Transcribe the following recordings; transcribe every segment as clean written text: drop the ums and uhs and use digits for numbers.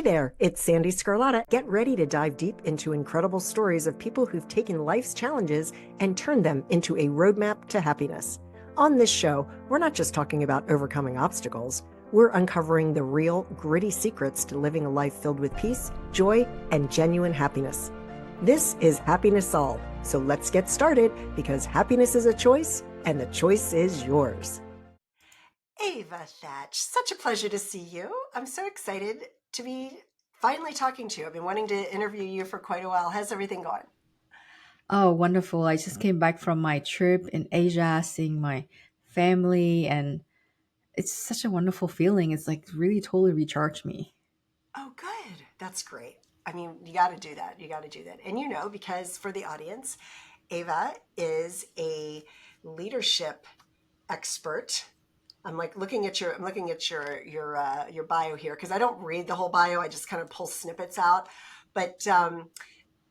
there, it's Sandee Sgarlata. Get ready to dive deep into incredible stories of people who've taken life's challenges and turned them into a roadmap to happiness. On this show, we're not just talking about overcoming obstacles. We're uncovering the real, gritty secrets to living a life filled with peace, joy, and genuine happiness. This is Happiness Solved. So let's get started, because happiness is a choice, and the choice is yours. Avva Thach, such a pleasure to see you. I'm so excited to be finally talking to you. I've been wanting to interview you for quite a while. How's everything going? Oh, wonderful. I just came back from my trip in Asia, seeing my family, and it's such a wonderful feeling. It's like really totally recharged me. Oh, good. That's great. I mean, you got to do that. You got to do that. And because for the audience, Avva is a leadership expert. I'm looking at your bio here because I don't read the whole bio. I just kind of pull snippets out. But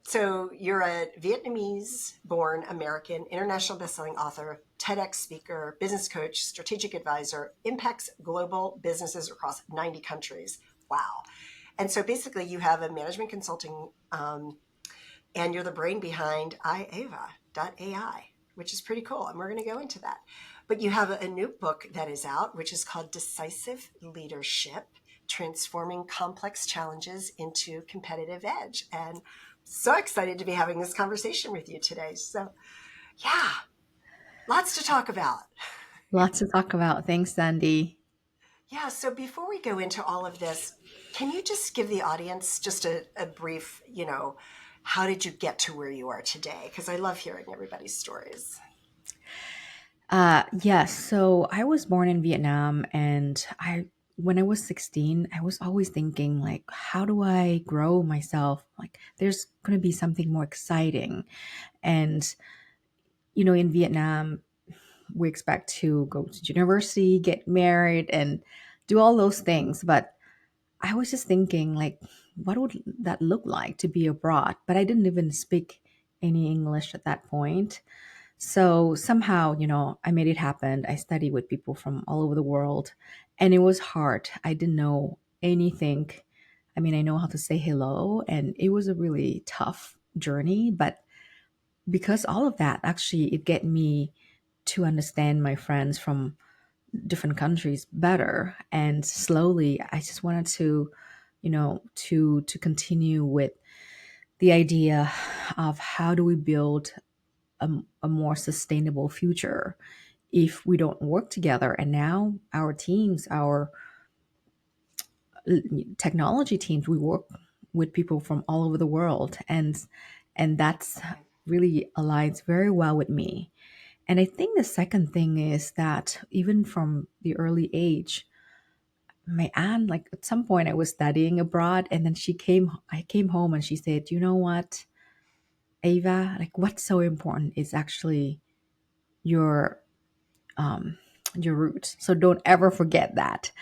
so you're a Vietnamese-born American, international bestselling author, TEDx speaker, business coach, strategic advisor, impacts global businesses across 90 countries. Wow. And so basically you have a management consulting, and you're the brain behind iAvva.ai, which is pretty cool. And we're going to go into that. But you have a new book that is out, which is called Decisive Leadership, Transforming Complex Challenges into Competitive Edge. And so excited to be having this conversation with you today. So yeah, lots to talk about. Lots to talk about. Thanks, Sandy. Yeah, so before we go into all of this, can you just give the audience just a brief, how did you get to where you are today? Because I love hearing everybody's stories. Yes. So I was born in Vietnam, and when I was 16, I was always thinking, like, how do I grow myself? Like, there's going to be something more exciting. And, in Vietnam, we expect to go to university, get married, and do all those things. But I was just thinking, like, what would that look like to be abroad? But I didn't even speak any English at that point. So somehow, I made it happen. I studied with people from all over the world, and it was hard. I didn't know anything. I mean, I know how to say hello, and it was a really tough journey. But because all of that, actually, it get me to understand my friends from different countries better. And slowly, I just wanted to, to continue with the idea of how do we build a more sustainable future if we don't work together. And now our teams, our technology teams, we work with people from all over the world, and that's really aligns very well with me. And I think the second thing is that even from the early age, my aunt, like at some point I was studying abroad, and then I came home and she said, you know what, Ava, like what's so important is actually your um your roots. So don't ever forget that.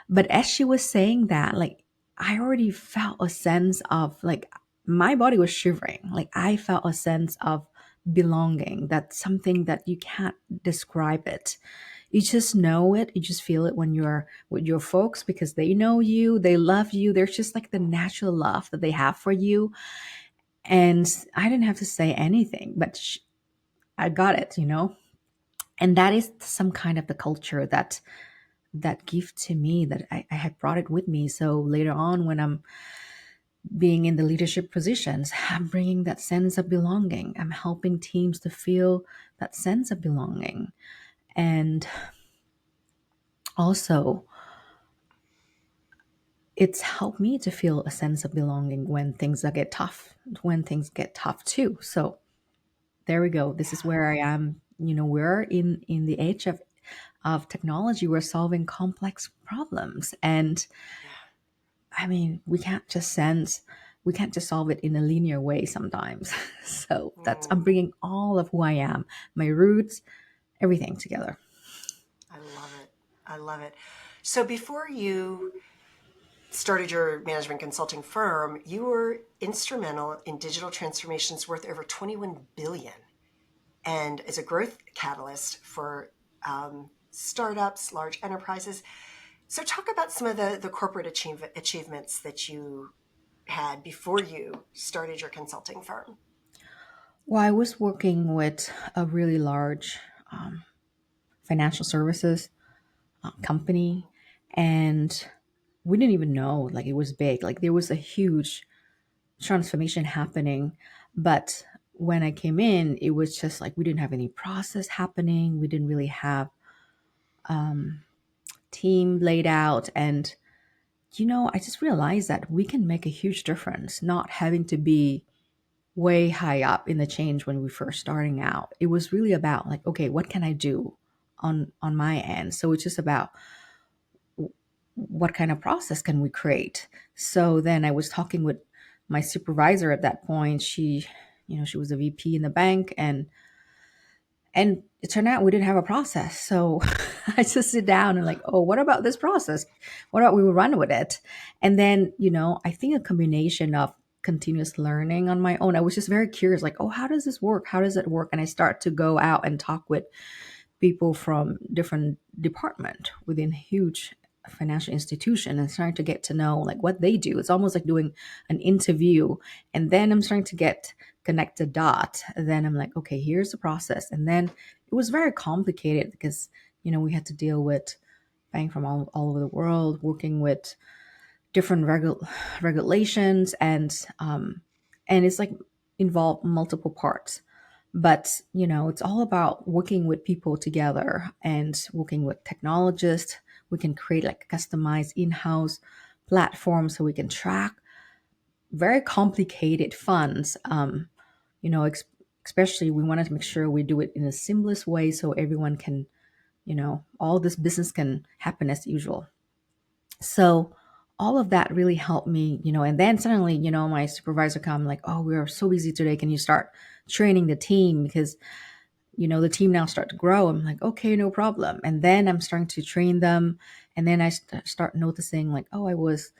But as she was saying that, like I already felt a sense of like my body was shivering. Like I felt a sense of belonging. That's something that you can't describe it. You just know it. You just feel it when you're with your folks because they know you, they love you. There's just like the natural love that they have for you. And I didn't have to say anything, but I got it. And that is some kind of the culture that gift to me that I have brought it with me. So later on, when I'm being in the leadership positions, I'm bringing that sense of belonging. I'm helping teams to feel that sense of belonging. And also, it's helped me to feel a sense of belonging when things get tough too. So there we go. This is where I am. We're in the age of technology. We're solving complex problems. And I mean, we can't just solve it in a linear way sometimes. So I'm Mm, bringing all of who I am, my roots, everything together. I love it. I love it. So before you started your management consulting firm, you were instrumental in digital transformations worth over 21 billion, and as a growth catalyst for startups, large enterprises. So talk about some of the corporate achievements that you had before you started your consulting firm. Well, I was working with a really large financial services company, and we didn't even know like it was big. Like there was a huge transformation happening, but when I came in, it was just like we didn't have any process happening. We didn't really have team laid out, and I just realized that we can make a huge difference not having to be way high up in the change when we first starting out. It was really about like, okay, what can I do on my end? So it's just about what kind of process can we create. So then I was talking with my supervisor at that point. She was a VP in the bank, and it turned out we didn't have a process. So I just sit down and like, oh, what about this process? What about we will run with it? And then, I think a combination of continuous learning on my own. I was just very curious, like, oh, how does this work? How does it work? And I start to go out and talk with people from different department within huge financial institution and starting to get to know like what they do. It's almost like doing an interview, and then I'm starting to get connect the dot. Then I'm like, okay, here's the process. And then it was very complicated because we had to deal with bank from all over the world, working with different regulations, and it's like involved multiple parts. But it's all about working with people together and working with technologists. We can create like a customized in-house platform so we can track very complicated funds. You know ex- Especially we wanted to make sure we do it in a seamless way so everyone can, all this business can happen as usual. So all of that really helped me, and then suddenly, my supervisor come like, oh, we are so busy today. Can you start training the team? Because, the team now start to grow. I'm like, okay, no problem. And then I'm starting to train them. And then I start noticing like, oh, I was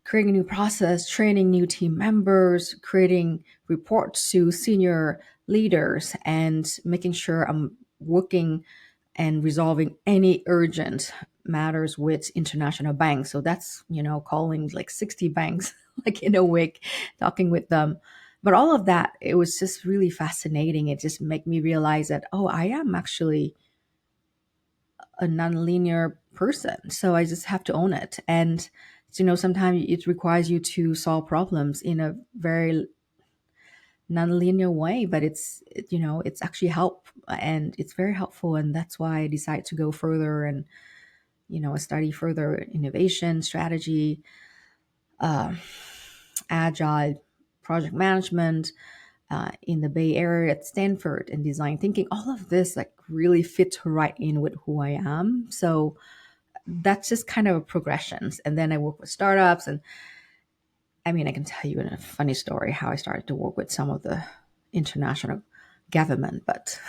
creating a new process, training new team members, creating reports to senior leaders, and making sure I'm working and resolving any urgent matters with international banks. So that's, calling like 60 banks like in a week, talking with them. But all of that, it was just really fascinating. It just made me realize that, oh, I am actually a nonlinear person. So I just have to own it. And, sometimes it requires you to solve problems in a very nonlinear way, but it's actually help and it's very helpful. And that's why I decided to go further and, study further innovation, strategy, uh, agile project management in the Bay Area at Stanford and design thinking. All of this like really fits right in with who I am. So that's just kind of a progressions. And then I work with startups, and I mean, I can tell you a funny story how I started to work with some of the international government, but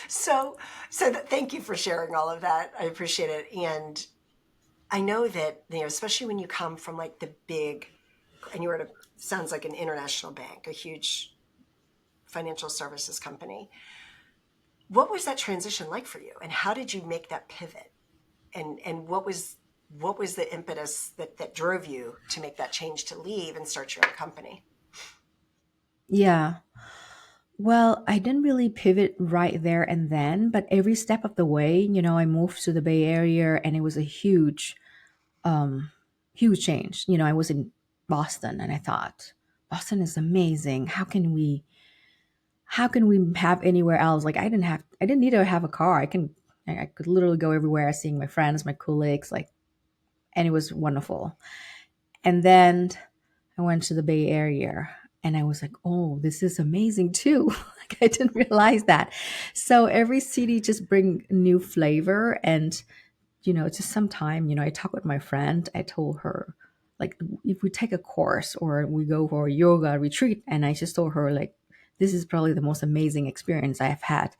So, thank you for sharing all of that. I appreciate it. And I know that, especially when you come from like the big, and you were at sounds like an international bank, a huge financial services company. What was that transition like for you? And how did you make that pivot? And what was the impetus that drove you to make that change to leave and start your own company? yeah. Well, I didn't really pivot right there and then, but every step of the way, I moved to the Bay Area, and it was a um, huge change. I was in Boston, and I thought, Boston is amazing. How can we have anywhere else? Like I didn't need to have a car. I could literally go everywhere, seeing my friends, my colleagues, like, and it was wonderful. And then I went to the Bay Area, and I was like, oh, this is amazing too. Like I didn't realize that. So every city just bring new flavor, and just sometime, I talked with my friend. I told her, like, if we take a course or we go for a yoga retreat, and I just told her, like, this is probably the most amazing experience I have had.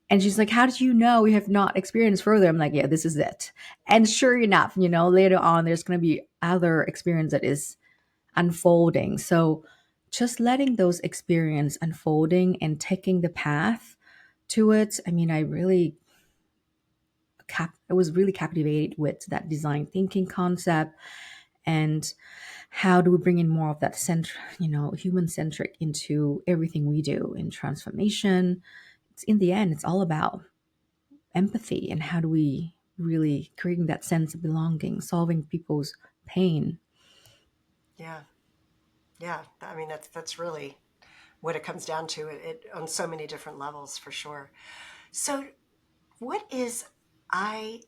And she's like, how did you know you have not experienced further? I'm like, yeah, this is it. And sure enough, later on, there's going to be other experience that is unfolding. So just letting those experience unfolding and taking the path to it. I mean, I really I was really captivated with that design thinking concept, and how do we bring in more of that human centric into everything we do in transformation. It's, in the end, it's all about empathy, and how do we really creating that sense of belonging, solving people's pain. Yeah. Yeah. I mean, that's really what it comes down to, it on so many different levels, for sure. So what is iAvva.ai?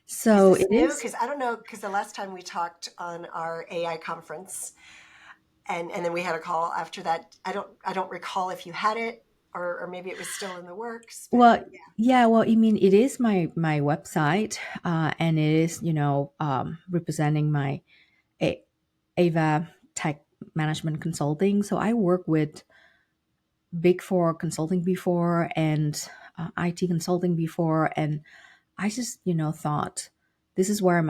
Is So this it new? is. Because I don't know, because the last time we talked on our AI conference, and then we had a call after that, I don't recall if you had it, or maybe it was still in the works, but Well, yeah. yeah, well, I mean, it is my website, and it is, representing my A- Ava Tech Management Consulting. So I work with Big Four consulting before, and IT consulting before, and I just, thought this is where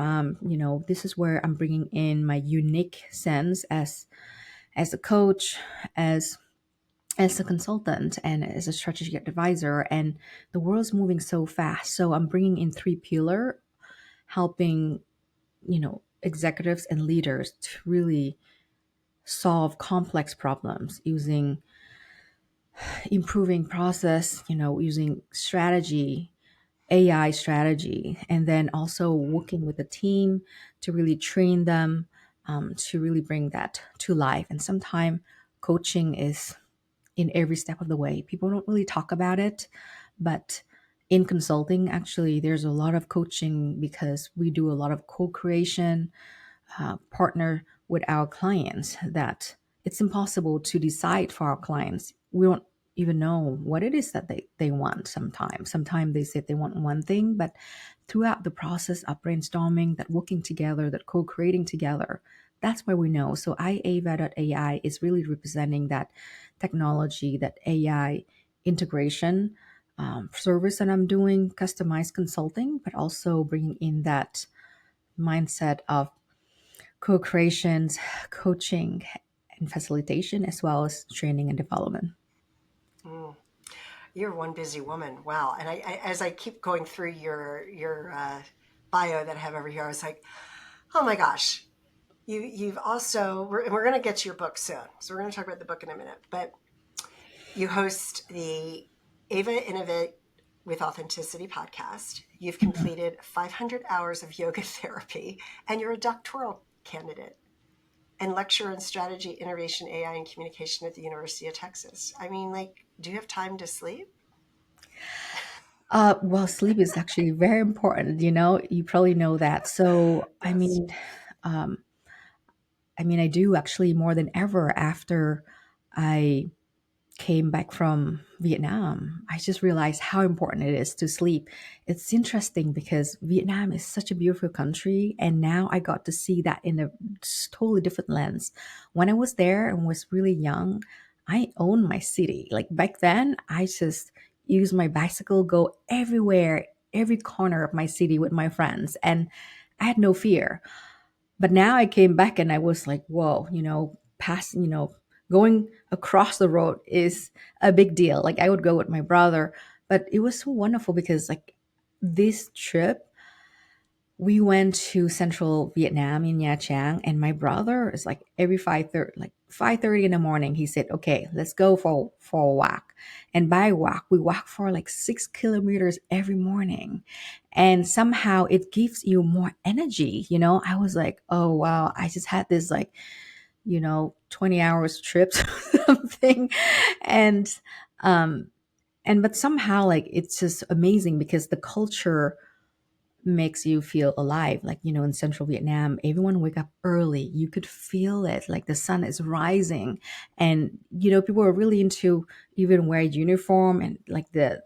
this is where I'm bringing in my unique sense as a coach, as a consultant, and as a strategic advisor. And the world's moving so fast, so I'm bringing in three pillar, helping executives and leaders to really solve complex problems using improving process, using strategy, AI strategy, and then also working with the team to really train them, to really bring that to life. And sometimes coaching is in every step of the way. People don't really talk about it, but in consulting, actually, there's a lot of coaching because we do a lot of co creation, partner with our clients, that it's impossible to decide for our clients. We don't even know what it is that they want sometimes. Sometimes they say they want one thing, but throughout the process of brainstorming, that working together, that co-creating together, that's where we know. So iAvva.ai is really representing that technology, that AI integration service that I'm doing, customized consulting, but also bringing in that mindset of co-creations, coaching, and facilitation, as well as training and development. Mm. You're one busy woman. Wow. And as I keep going through your bio that I have over here, I was like, oh my gosh, you've also, we're going to get to your book soon. So we're going to talk about the book in a minute, but you host the Ava Innovate with Authenticity podcast. You've completed 500 hours of yoga therapy, and you're a doctoral candidate and lecturer in strategy, innovation, AI, and communication at the University of Texas. I mean, like, do you have time to sleep? Well, sleep is actually very important. You probably know that. So, Yes. um, I do actually more than ever after I came back from Vietnam. I just realized how important it is to sleep. It's interesting because Vietnam is such a beautiful country, and now I got to see that in a totally different lens. When I was there and was really young, I owned my city. Like back then, I just used my bicycle, go everywhere, every corner of my city with my friends, and I had no fear. But now I came back and I was like, whoa, passing, going across the road is a big deal. Like I would go with my brother, but it was so wonderful because like this trip, we went to central Vietnam in Nha Trang, and my brother is like every 5:30, like 5:30 in the morning, he said, okay, let's go for a walk. And by walk, we walk for like 6 kilometers every morning. And somehow it gives you more energy. I was like, oh wow, I just had this like, 20 hours trips or something. And um but somehow like it's just amazing because the culture makes you feel alive. Like, in central Vietnam, everyone wake up early. You could feel it, like the sun is rising. And, people are really into even wear uniform, and like the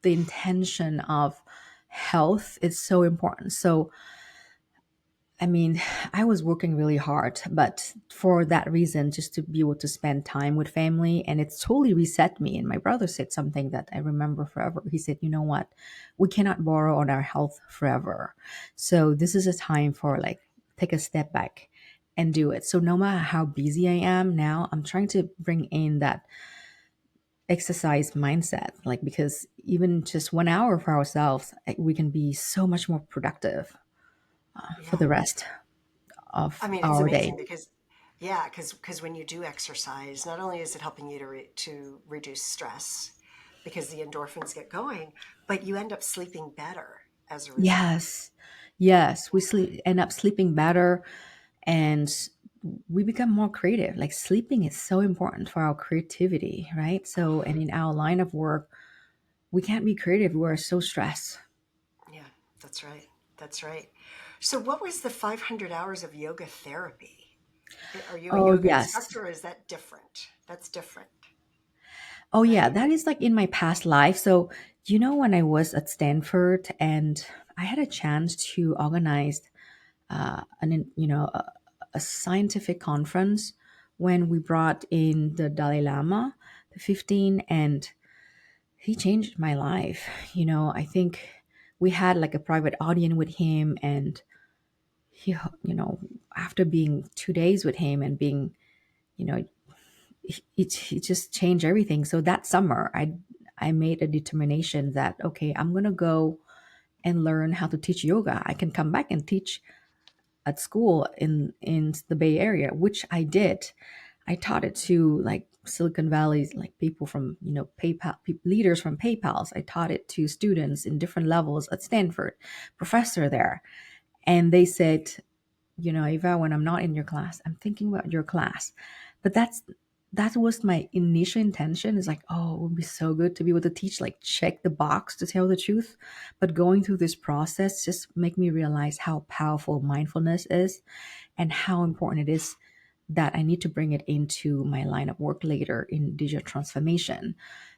intention of health is so important. So, I mean, I was working really hard, but for that reason, just to be able to spend time with family, and it's totally reset me. And my brother said something that I remember forever. He said, you know what? We cannot borrow on our health forever. So this is a time for like, take a step back and do it. So no matter how busy I am now, I'm trying to bring in that exercise mindset, like, because even just 1 hour for ourselves, we can be so much more productive for Yeah. the rest I of mean, it's our day. amazing because, yeah, because when you do exercise, not only is it helping you to reduce stress because the endorphins get going, but you end up sleeping better as a result. Yes, yes, we sleep, end up sleeping better, and we become more creative. Like, sleeping is so important for our creativity, right? So, and in our line of work, we can't be creative. We're so stressed. Yeah, that's right. That's right. So, what was the 500 hours of yoga therapy? Are you a Oh, yoga yes. instructor or is that different? That's different, Oh, yeah. right? That is like in my past life. So, when I was at Stanford and I had a chance to organize a scientific conference when we brought in the Dalai Lama, the 15, and he changed my life. I think we had like a private audience with him, and he, after being 2 days with him and being, you know, it just changed everything. So that summer, I made a determination that, okay, I'm gonna go and learn how to teach yoga. I can come back and teach at school in the Bay Area, which I did. I taught it to like Silicon Valley's, like people from, PayPal, leaders from PayPal's. I taught it to students in different levels at Stanford, professor there. And they said, Eva, when I'm not in your class, I'm thinking about your class. But that was my initial intention, is like, oh, it would be so good to be able to teach, like, check the box to tell the truth. But going through this process just make me realize how powerful mindfulness is and how important it is that I need to bring it into my line of work later in digital transformation.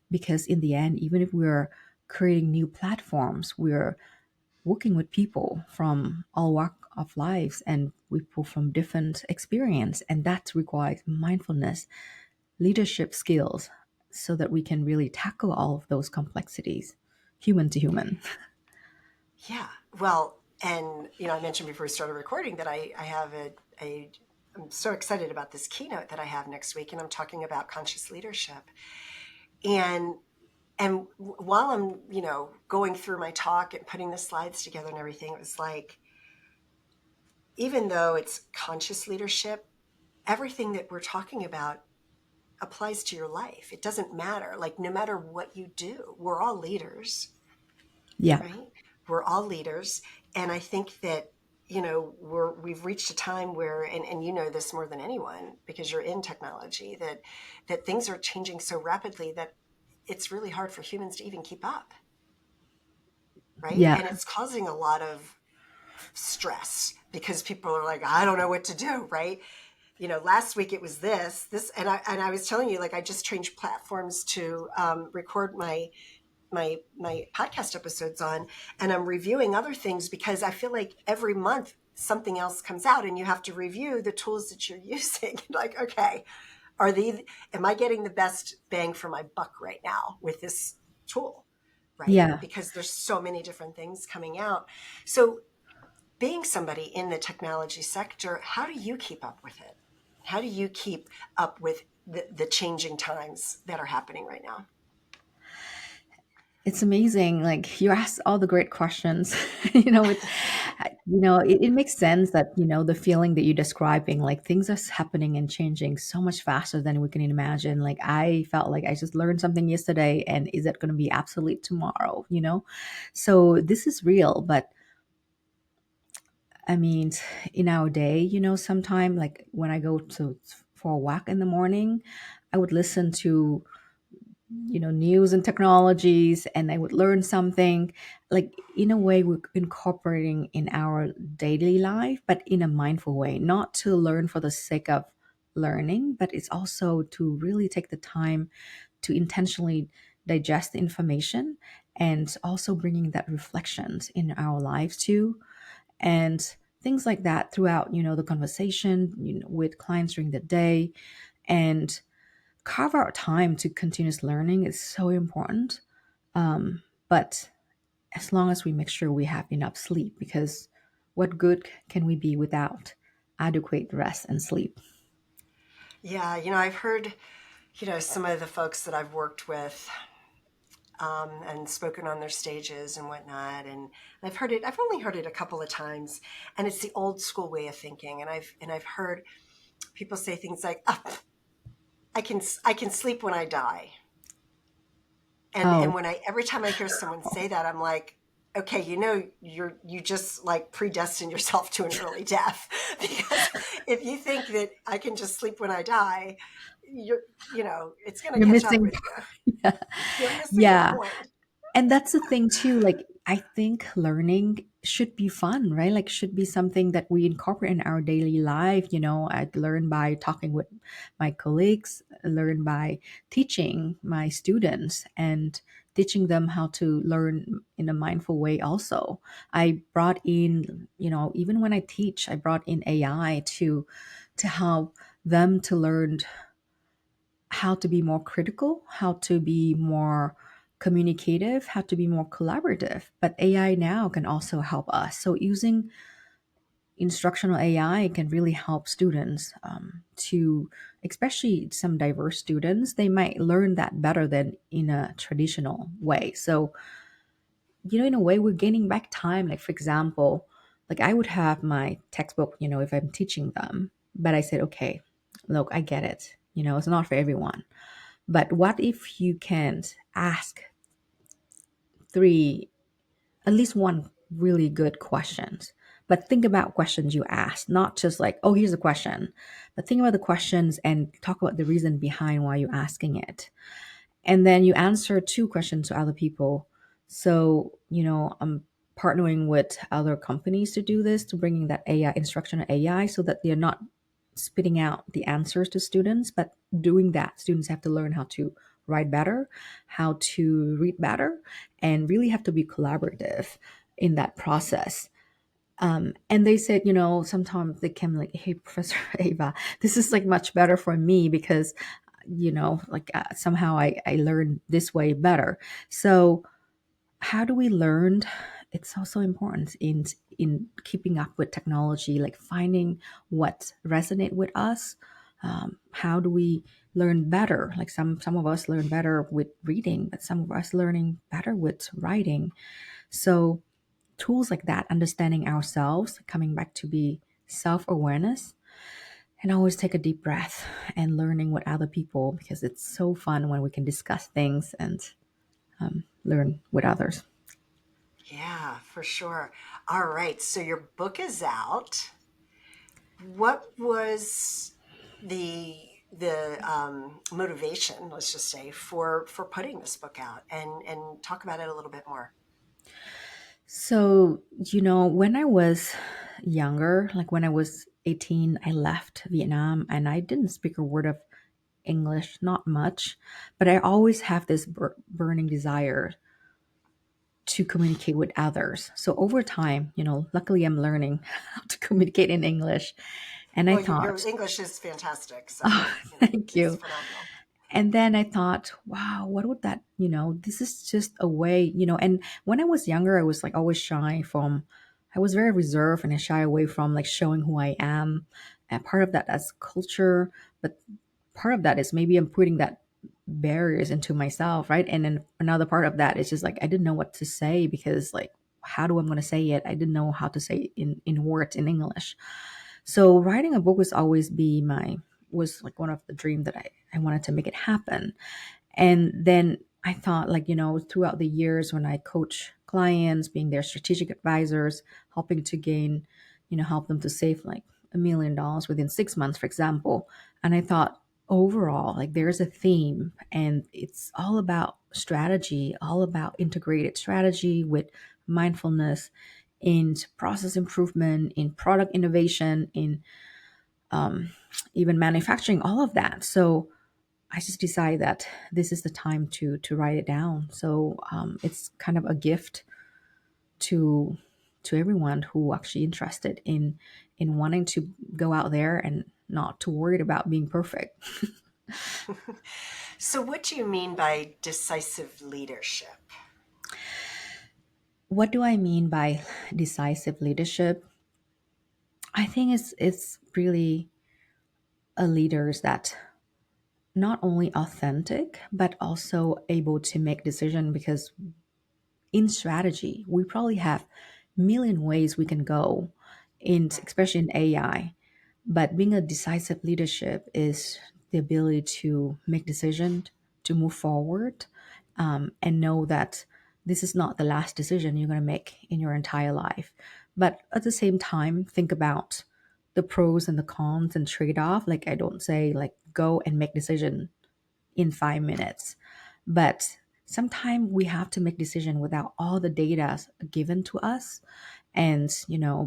Because in the end, even if we're creating new platforms, we're working with people from all walk of lives and people from different experience, and that requires mindfulness, leadership skills, so that we can really tackle all of those complexities, human to human. Yeah. Well, and I mentioned before we started recording that I have I'm so excited about this keynote that I have next week, and I'm talking about conscious leadership. And while I'm, going through my talk and putting the slides together and everything, it was like, even though it's conscious leadership, everything that we're talking about applies to your life. It doesn't matter. Like, no matter what you do, we're all leaders, Yeah. right? We're all leaders. And I think that, we've reached a time where, and you know this more than anyone because you're in technology, that things are changing so rapidly that it's really hard for humans to even keep up, right? Yeah. And it's causing a lot of stress because people are like, I don't know what to do, right? Last week it was this, and I was telling you, like, I just changed platforms to record my podcast episodes on, and I'm reviewing other things because I feel like every month something else comes out, and you have to review the tools that you're using. Like, okay, am I getting the best bang for my buck right now with this tool? Right? Yeah. Because there's so many different things coming out. So, being somebody in the technology sector, how do you keep up with it? How do you keep up with the changing times that are happening right now? It's amazing. Like, you ask all the great questions. It makes sense that, the feeling that you're describing, like, things are happening and changing so much faster than we can imagine. Like, I felt like I just learned something yesterday, and is that going to be obsolete tomorrow? So this is real. But I mean, in our day, sometime, like, when I go for a walk in the morning, I would listen to, news and technologies, and I would learn something. Like, in a way, we're incorporating in our daily life, but in a mindful way, not to learn for the sake of learning, but it's also to really take the time to intentionally digest the information, and also bringing that reflections in our lives too, and things like that throughout, the conversation, with clients during the day. And carve out time to continuous learning is so important. But as long as we make sure we have enough sleep, because what good can we be without adequate rest and sleep? Yeah, some of the folks that I've worked with and spoken on their stages and whatnot, and I've heard it. I've only heard it a couple of times, and it's the old school way of thinking. And I've heard people say things like, oh, I can sleep when I die," and Oh, when I every time I hear someone say that, I'm like, okay, you just like predestined yourself to an early death because if you think that I can just sleep when I die, it's going to you're catch up missing. with you. Yeah. You're missing the Yeah. point. And that's the thing too. Like, I think learning should be fun, right? Like, should be something that we incorporate in our daily life. I learn by talking with my colleagues, learn by teaching my students and teaching them how to learn in a mindful way also. I brought in, even when I teach, I brought in AI to help them to learn how to be more critical, how to be more communicative, how to be more collaborative. But AI now can also help us. So using instructional AI can really help students to, especially some diverse students, they might learn that better than in a traditional way. So, in a way, we're gaining back time. Like, for example, like I would have my textbook, if I'm teaching them, but I said, okay, look, I get it. It's not for everyone, but what if you can ask three, at least one really good questions? But think about questions you ask, not just like, oh, here's a question, but think about the questions and talk about the reason behind why you're asking it. And then you answer two questions to other people. So, I'm partnering with other companies to do this, to bringing that AI, instructional AI, so that they're not spitting out the answers to students, but doing that, students have to learn how to write better, how to read better, and really have to be collaborative in that process. And they said, sometimes they came like, hey, Professor Ava, this is like much better for me because, like somehow I learned this way better. So how do we learn? It's also important in keeping up with technology, like finding what resonate with us. How do we learn better? Like some of us learn better with reading, but some of us learning better with writing. So tools like that, understanding ourselves, coming back to be self-awareness, and always take a deep breath and learning with other people, because it's so fun when we can discuss things and learn with others. Yeah, for sure. All right. So your book is out. What was the motivation, let's just say, for putting this book out, and talk about it a little bit more? So, when I was younger, like when I was 18, I left Vietnam and I didn't speak a word of English, not much, but I always have this burning desire to communicate with others. So over time, luckily I'm learning how to communicate in English. And I Well, your thought, English is fantastic, so oh, thank it's you. phenomenal. And then I thought, wow, what would that, this is just a way, and when I was younger, I was like always shy from, I was very reserved and I shy away from like showing who I am. And part of that as culture, but part of that is maybe I'm putting that barriers into myself, right? And then another part of that is just like I didn't know what to say, because like how do I'm going to say it? I didn't know how to say it in words in English. So writing a book was like one of the dreams that I wanted to make it happen. And then I thought, like, throughout the years when I coach clients, being their strategic advisors, helping to gain, help them to save like $1 million within 6 months, for example. And I thought, overall, like, there's a theme, and it's all about strategy, all about integrated strategy with mindfulness in process improvement, in product innovation, in even manufacturing, all of that. So I just decided that this is the time to write it down. So it's kind of a gift to everyone who actually interested in wanting to go out there and not too worried about being perfect. So, what do you mean by decisive leadership? What do I mean by decisive leadership? I think it's really a leaders that not only authentic, but also able to make decision, because in strategy, we probably have million ways we can go in, Right. especially in AI. But being a decisive leadership is the ability to make decisions, to move forward, and know that this is not the last decision you're going to make in your entire life. But at the same time, think about the pros and the cons and trade-off. Like, I don't say like go and make decision in 5 minutes, but sometimes we have to make decision without all the data given to us. And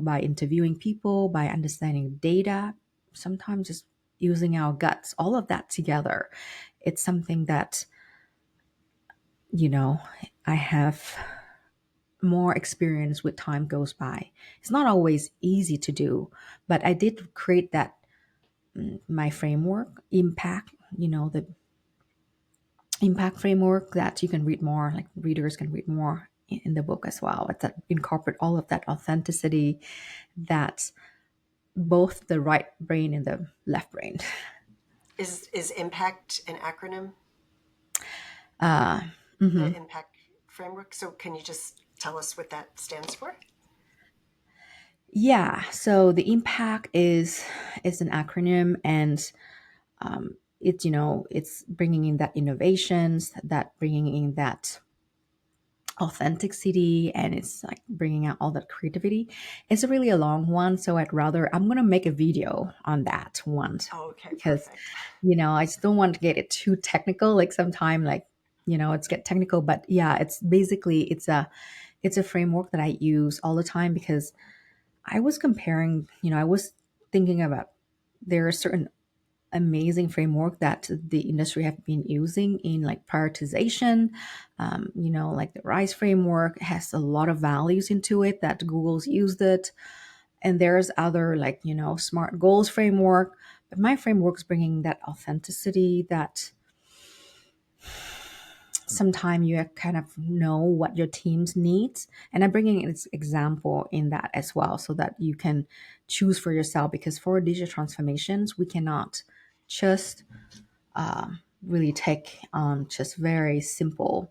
by interviewing people, by understanding data, sometimes just using our guts, all of that together, it's something that you know I have more experience with time goes by. It's not always easy to do, but I did create that, my framework impact, the impact framework that you can read more, like readers can read more in the book as well. It's that incorporate all of that authenticity, that both the right brain and the left brain. Is impact an acronym? uh The mhm. impact framework. So can you just tell us what that stands for? Yeah, so the impact is an acronym, and it's it's bringing in that innovations, that bringing in that authenticity, and it's like bringing out all that creativity. It's really a long one, so I'm gonna make a video on that one, Oh, okay, because perfect. I just don't want to get it too technical. Like sometime, like it's get technical, but yeah, it's basically it's a framework that I use all the time, because I was comparing, I was thinking about, there are certain amazing framework that the industry have been using in like prioritization. Like the RISE framework has a lot of values into it that Google's used it. And there's other, like, smart goals framework. But my framework's bringing that authenticity, that sometimes you kind of know what your teams needs. And I'm bringing an example in that as well, so that you can choose for yourself. Because for digital transformations, we cannot just really take on just very simple,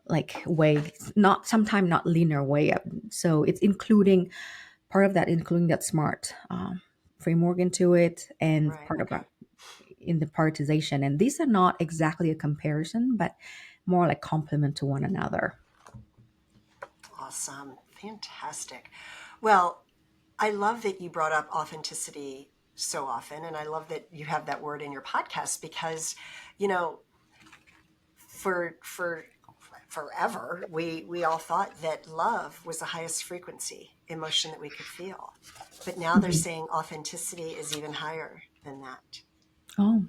like way, not sometimes not linear way up. So it's including part of that, including that smart framework into it, and Right. part of Okay. that in the prioritization. And these are not exactly a comparison, but more like complement to one another. Awesome. Fantastic. Well, I love that you brought up authenticity so often. And I love that you have that word in your podcast because, you know, for forever, we all thought that love was the highest frequency emotion that we could feel. But now they're Mhm. saying authenticity is even higher than that. Oh,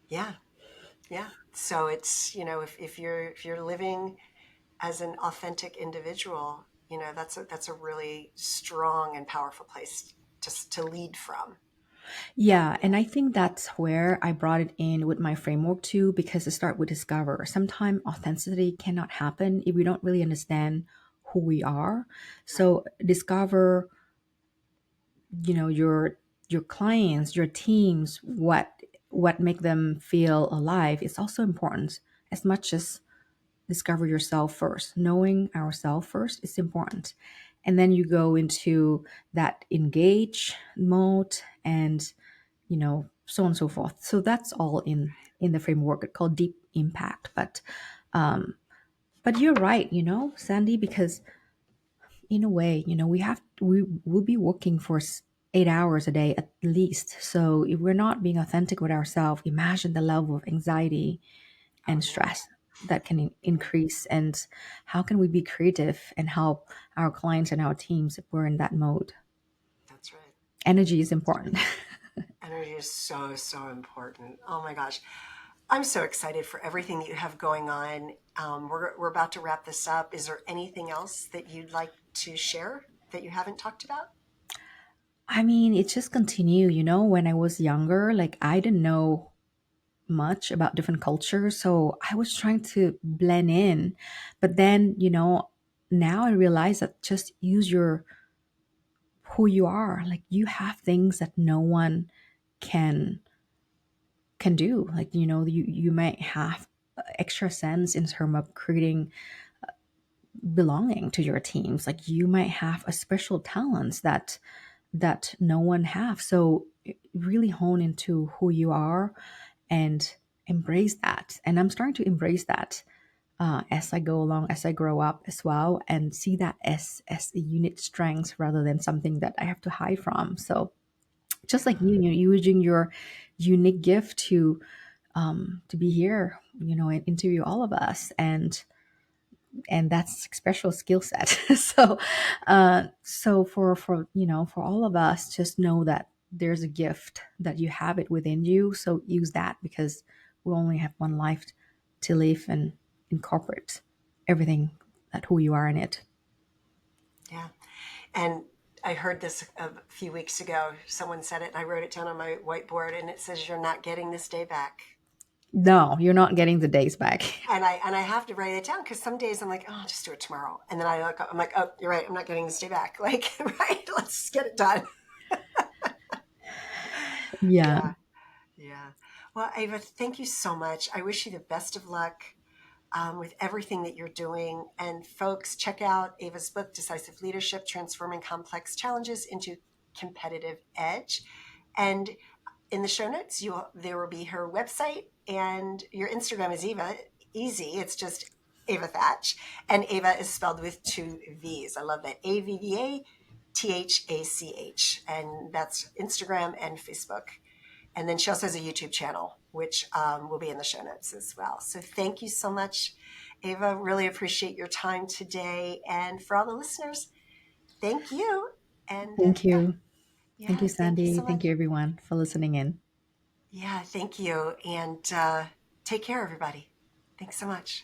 Yeah. Yeah. So it's, if you're living as an authentic individual, that's a really strong and powerful place to lead from. yeah. Yeah. And I think that's where I brought it in with my framework too, because to start with discover. Sometimes authenticity cannot happen if we don't really understand who we are. Right. So discover, your clients, your teams, what make them feel alive is also important, as much as discover yourself first. Knowing ourselves first is important. And then you go into that engage mode, and so on and so forth. So that's all in the framework called deep impact. But you're right, Sandy, because in a way, we will be working for 8 hours a day at least. So if we're not being authentic with ourselves, imagine the level of anxiety Oh and yeah. stress that can Yeah. increase. And how can we be creative and help our clients and our teams if we're in that mode? That's right. Energy is That's right. important. Energy is so, so important. Oh my gosh. I'm so excited for everything that you have going on. We're about to wrap this up. Is there anything else that you'd like to share that you haven't talked about? I mean, it just continue, when I was younger, like I didn't know much about different cultures, so I was trying to blend in. But then, now I realize that just use your who you are. Like, you have things that no one can can do. Like, you might have extra sense in terms of creating belonging to your teams. Like, you might have a special talents that no one have. So really hone into who you are and embrace that. And I'm starting to embrace that as I go along, as I grow up as well, and see that as a unique strength rather than something that I have to hide from. So just like you using your unique gift to be here, and interview all of us, and that's a special skill set. So for all of us, just know that there's a gift that you have it within you. So use that, because we only have one life to live, and incorporate everything that who you are in it. Yeah. And I heard this a few weeks ago. Someone said it, and I wrote it down on my whiteboard, and it says, "You're not getting this day back." No, you're not getting the days back. And I have to write it down, because some days I'm like, oh, I'll just do it tomorrow, and then I look up, I'm like, oh, you're right, I'm not getting this day back. Like, right, let's get it done. Yeah. Yeah, yeah. Well, Ava, thank you so much. I wish you the best of luck with everything that you're doing. And folks, check out Ava's book, Decisive Leadership: Transforming Complex Challenges into Competitive Edge. And in the show notes, there will be her website, and your Instagram is Ava. Easy. It's just Avva Thach, and Ava is spelled with two V's. I love that. AVVA and that's Instagram and Facebook. And then she also has a YouTube channel, which will be in the show notes as well. So thank you so much, Ava. Really appreciate your time today. And for all the listeners, thank you. And Thank yeah, you. Thank yeah, you, thank you Sandy. so Thank much. you, everyone, for listening in. Yeah, thank you. And take care, everybody. Thanks so much.